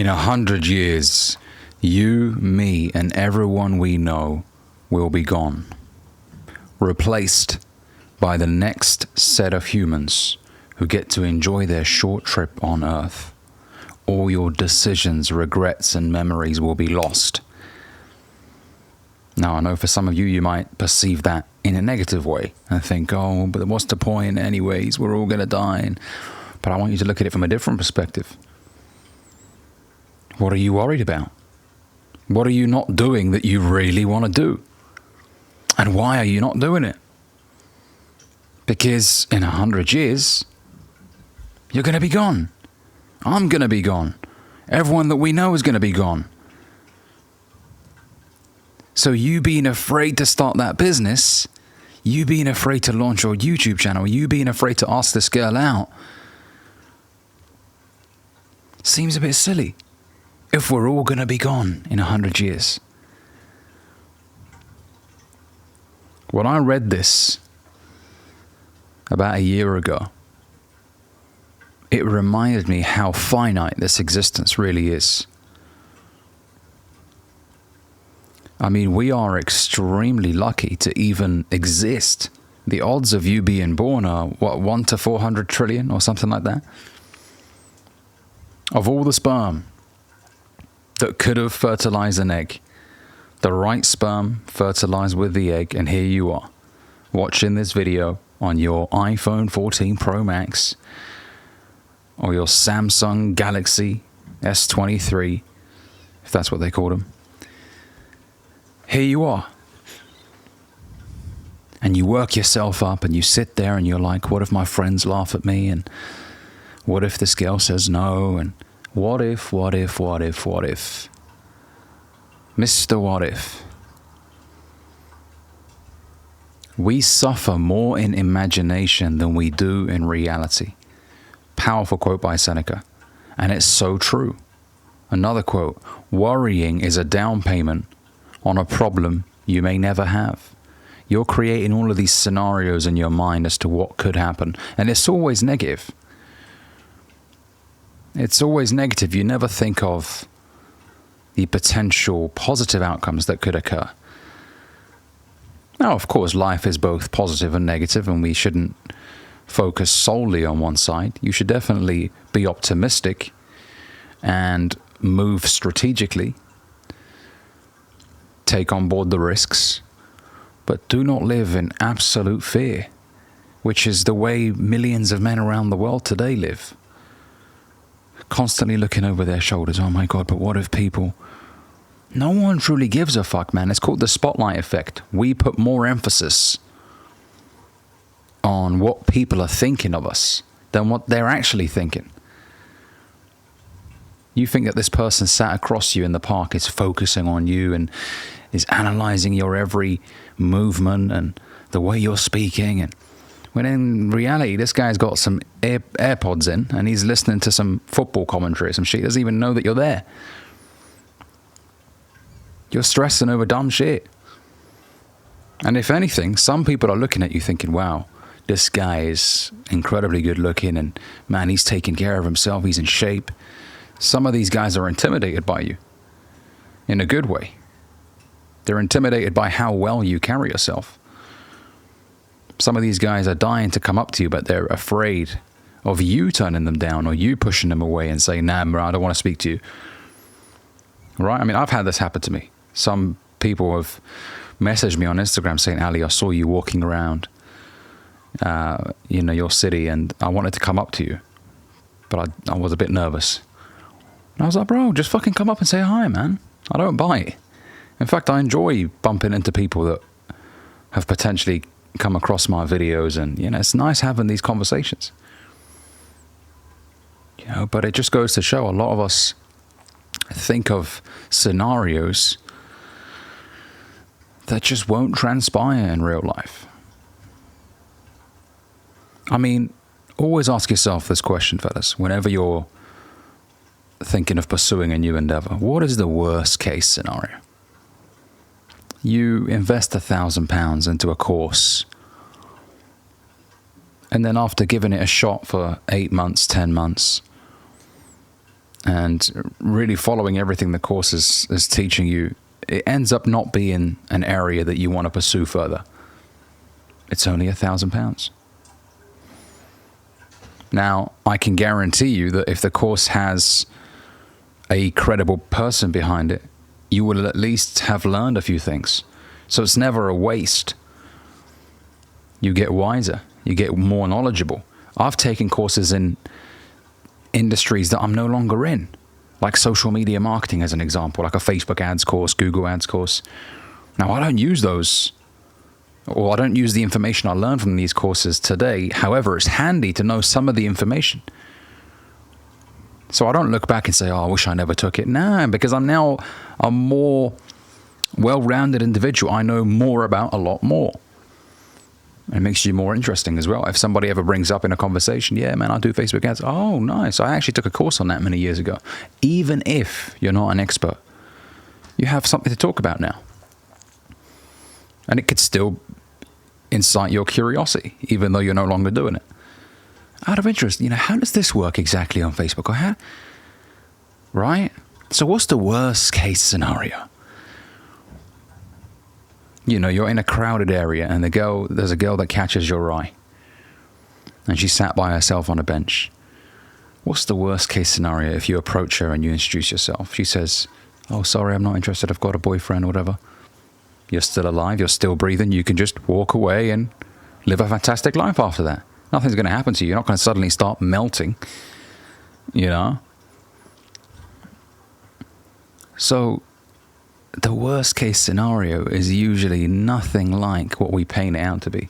In 100 years, you, me, and everyone we know will be gone, replaced by the next set of humans who get to enjoy their short trip on Earth. All your decisions, regrets, and memories will be lost. Now, I know for some of you, you might perceive that in a negative way and think, oh, but what's the point anyways? We're all going to die. But I want you to look at it from a different perspective. What are you worried about? What are you not doing that you really want to do? And why are you not doing it? Because in 100 years, you're going to be gone. I'm going to be gone. Everyone that we know is going to be gone. So you being afraid to start that business, you being afraid to launch your YouTube channel, you being afraid to ask this girl out, seems a bit silly if we're all going to be gone in 100 years. When I read this about a year ago, it reminded me how finite this existence really is. I mean, we are extremely lucky to even exist. The odds of you being born are, 1 to 400 trillion or something like that? Of all the sperm that could have fertilized an egg, the right sperm fertilized with the egg, and here you are, watching this video on your iPhone 14 Pro Max or your Samsung Galaxy S23, if that's what they call them. Here you are. And you work yourself up and you sit there and you're like, what if my friends laugh at me? And what if this girl says no? And what if? Mr. What If. We suffer more in imagination than we do in reality. Powerful quote by Seneca. And it's so true. Another quote, worrying is a down payment on a problem you may never have. You're creating all of these scenarios in your mind as to what could happen. And it's always negative. It's always negative. You never think of the potential positive outcomes that could occur. Now, of course, life is both positive and negative, and we shouldn't focus solely on one side. You should definitely be optimistic and move strategically. Take on board the risks, but do not live in absolute fear, which is the way millions of men around the world today live. Constantly looking over their shoulders. Oh my God, but what if people... No one truly gives a fuck, man. It's called the spotlight effect. We put more emphasis on what people are thinking of us than what they're actually thinking. You think that this person sat across you in the park is focusing on you and is analyzing your every movement and the way you're speaking, and when in reality, this guy's got some AirPods in and he's listening to some football commentary or some shit. He doesn't even know that you're there. You're stressing over dumb shit. And if anything, some people are looking at you thinking, wow, this guy is incredibly good looking and man, he's taking care of himself. He's in shape. Some of these guys are intimidated by you in a good way. They're intimidated by how well you carry yourself. Some of these guys are dying to come up to you, but they're afraid of you turning them down or you pushing them away and saying, nah, bro, I don't want to speak to you. Right? I mean, I've had this happen to me. Some people have messaged me on Instagram saying, Ali, I saw you walking around, your city, and I wanted to come up to you, but I was a bit nervous. And I was like, bro, just fucking come up and say hi, man. I don't bite. In fact, I enjoy bumping into people that have potentially come across my videos, and it's nice having these conversations. But it just goes to show a lot of us think of scenarios that just won't transpire in real life. I mean, always ask yourself this question, fellas, whenever you're thinking of pursuing a new endeavor. What is the worst case scenario? You invest £1,000 into a course, and then after giving it a shot for 8 months, 10 months, and really following everything the course is teaching you, it ends up not being an area that you want to pursue further. It's only £1,000. Now, I can guarantee you that if the course has a credible person behind it, you will at least have learned a few things. So it's never a waste. You get wiser. You get more knowledgeable. I've taken courses in industries that I'm no longer in, like social media marketing as an example, like a Facebook ads course, Google ads course. Now, I don't use those, or I don't use the information I learned from these courses today. However, it's handy to know some of the information. So I don't look back and say, oh, I wish I never took it. Nah, because I'm now a more well-rounded individual. I know more about a lot more. It makes you more interesting as well. If somebody ever brings up in a conversation, yeah, man, I do Facebook ads. Oh, nice. I actually took a course on that many years ago. Even if you're not an expert, you have something to talk about now. And it could still incite your curiosity, even though you're no longer doing it. Out of interest, how does this work exactly on Facebook? Or how? Right? So what's the worst case scenario? You're in a crowded area and there's a girl that catches your eye. And she sat by herself on a bench. What's the worst case scenario if you approach her and you introduce yourself? She says, oh, sorry, I'm not interested. I've got a boyfriend or whatever. You're still alive. You're still breathing. You can just walk away and live a fantastic life after that. Nothing's going to happen to you. You're not going to suddenly start melting, So the worst case scenario is usually nothing like what we paint it out to be.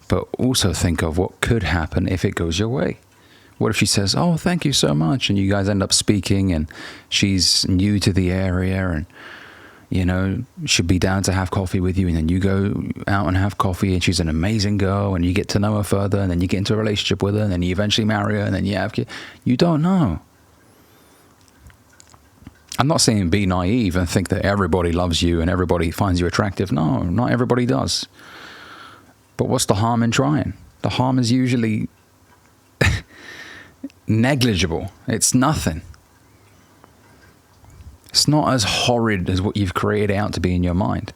But also think of what could happen if it goes your way. What if she says, oh, thank you so much, and you guys end up speaking, and she's new to the area, and she'd be down to have coffee with you, and then you go out and have coffee, and she's an amazing girl, and you get to know her further, and then you get into a relationship with her, and then you eventually marry her, and then you have kids. You don't know. I'm not saying be naive and think that everybody loves you and everybody finds you attractive. No, not everybody does. But what's the harm in trying? The harm is usually negligible. It's nothing. It's not as horrid as what you've created out to be in your mind.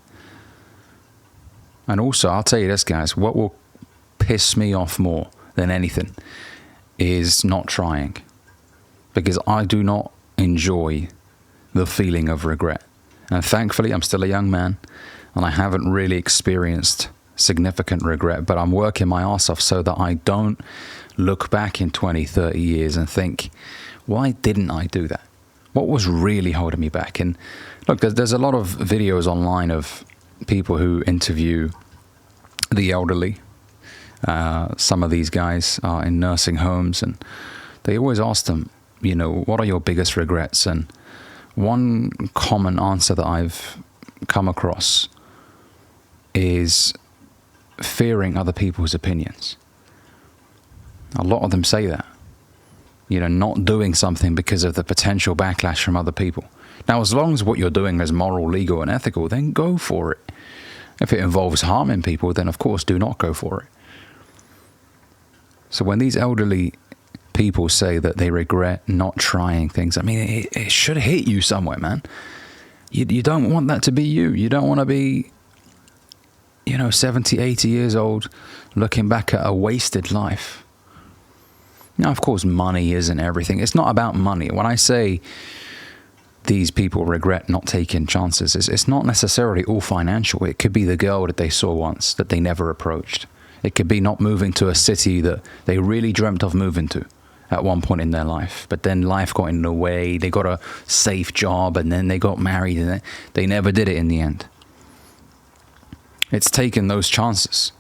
And also, I'll tell you this, guys, what will piss me off more than anything is not trying. Because I do not enjoy the feeling of regret. And thankfully, I'm still a young man, and I haven't really experienced significant regret, but I'm working my ass off so that I don't look back in 20, 30 years and think, why didn't I do that? What was really holding me back? And look, there's a lot of videos online of people who interview the elderly. Some of these guys are in nursing homes, and they always ask them, what are your biggest regrets? And one common answer that I've come across is fearing other people's opinions. A lot of them say that. Not doing something because of the potential backlash from other people. Now, as long as what you're doing is moral, legal, and ethical, then go for it. If it involves harming people, then of course do not go for it. So when these elderly people say that they regret not trying things, I mean, it should hit you somewhere, man. You don't want that to be you. You don't want to be, 70, 80 years old, looking back at a wasted life. Now, of course, money isn't everything. It's not about money. When I say these people regret not taking chances, it's not necessarily all financial. It could be the girl that they saw once that they never approached. It could be not moving to a city that they really dreamt of moving to at one point in their life. But then life got in the way. They got a safe job, and then they got married, and they never did it in the end. It's taking those chances.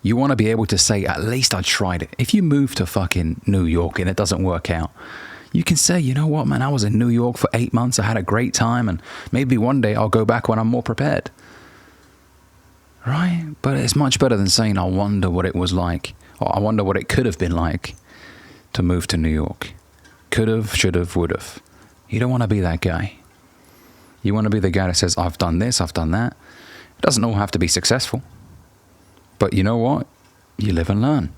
You want to be able to say, at least I tried it. If you move to fucking New York and it doesn't work out, you can say, you know what, man, I was in New York for 8 months. I had a great time, and maybe one day I'll go back when I'm more prepared. Right? But it's much better than saying, I wonder what it was like, or I wonder what it could have been like to move to New York. Could have, should have, would have. You don't want to be that guy. You want to be the guy that says, I've done this, I've done that. It doesn't all have to be successful. But you know what? You live and learn.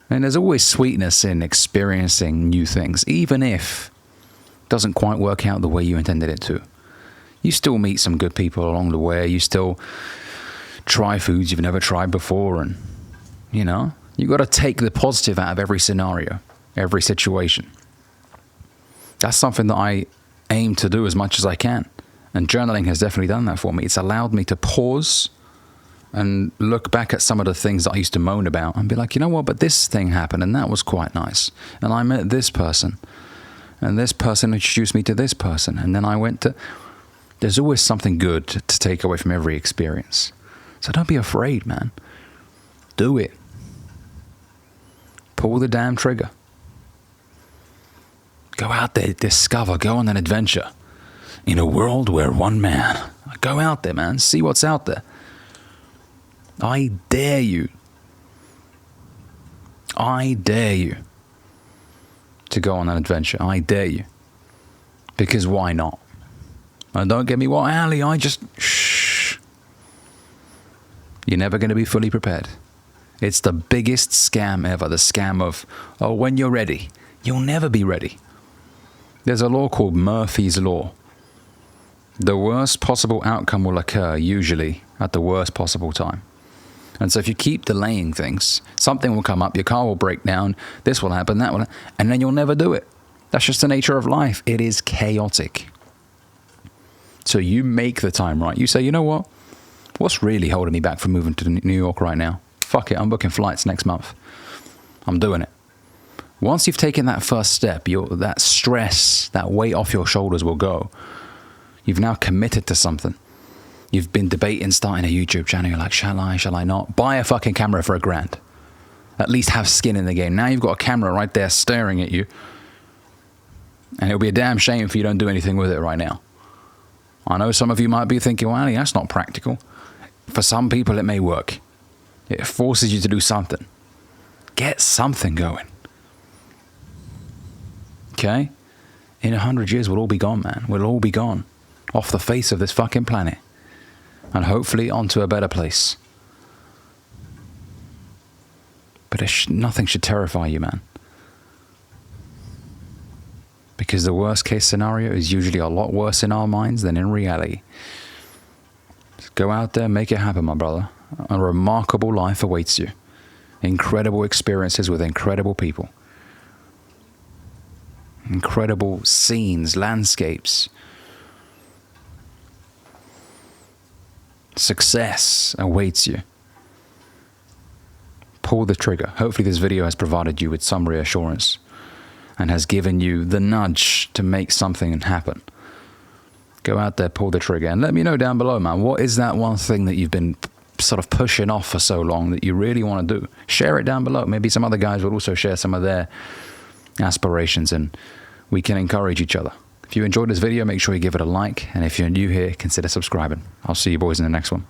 And there's always sweetness in experiencing new things, even if it doesn't quite work out the way you intended it to. You still meet some good people along the way. You still try foods you've never tried before. And, you know, you got to take the positive out of every scenario, every situation. That's something that I aim to do as much as I can. And journaling has definitely done that for me. It's allowed me to pause and look back at some of the things that I used to moan about and be like, you know what, but this thing happened and that was quite nice. And I met this person and this person introduced me to this person. And then I went to... There's always something good to take away from every experience. So don't be afraid, man. Do it. Pull the damn trigger. Go out there, discover, go on an adventure. In a world where one man... Go out there, man. See what's out there. I dare you. I dare you to go on an adventure. I dare you. Because why not? And don't get me wrong, Ali, shh. You're never going to be fully prepared. It's the biggest scam ever. The scam of, oh, when you're ready. You'll never be ready. There's a law called Murphy's Law. The worst possible outcome will occur, usually, at the worst possible time. And so if you keep delaying things, something will come up, your car will break down, this will happen, that will happen, and then you'll never do it. That's just the nature of life. It is chaotic. So you make the time right. You say, you know what? What's really holding me back from moving to New York right now? Fuck it, I'm booking flights next month. I'm doing it. Once you've taken that first step, that stress, that weight off your shoulders will go. You've now committed to something. You've been debating starting a YouTube channel. You're like, shall I not? Buy a fucking camera for $1,000. At least have skin in the game. Now you've got a camera right there staring at you. And it'll be a damn shame if you don't do anything with it right now. I know some of you might be thinking, well, Ali, that's not practical. For some people, it may work. It forces you to do something. Get something going. Okay? In 100 years, we'll all be gone, man. We'll all be gone. Off the face of this fucking planet. And hopefully onto a better place. But nothing should terrify you, man. Because the worst case scenario is usually a lot worse in our minds than in reality. Just go out there, make it happen, my brother. A remarkable life awaits you. Incredible experiences with incredible people. Incredible scenes, landscapes. Success awaits you. Pull the trigger. Hopefully this video has provided you with some reassurance and has given you the nudge to make something happen. Go out there, pull the trigger, and let me know down below, man. What is that one thing that you've been sort of pushing off for so long that you really want to do? Share it down below. Maybe some other guys will also share some of their aspirations, and we can encourage each other. If you enjoyed this video, make sure you give it a like, and if you're new here, consider subscribing. I'll see you boys in the next one.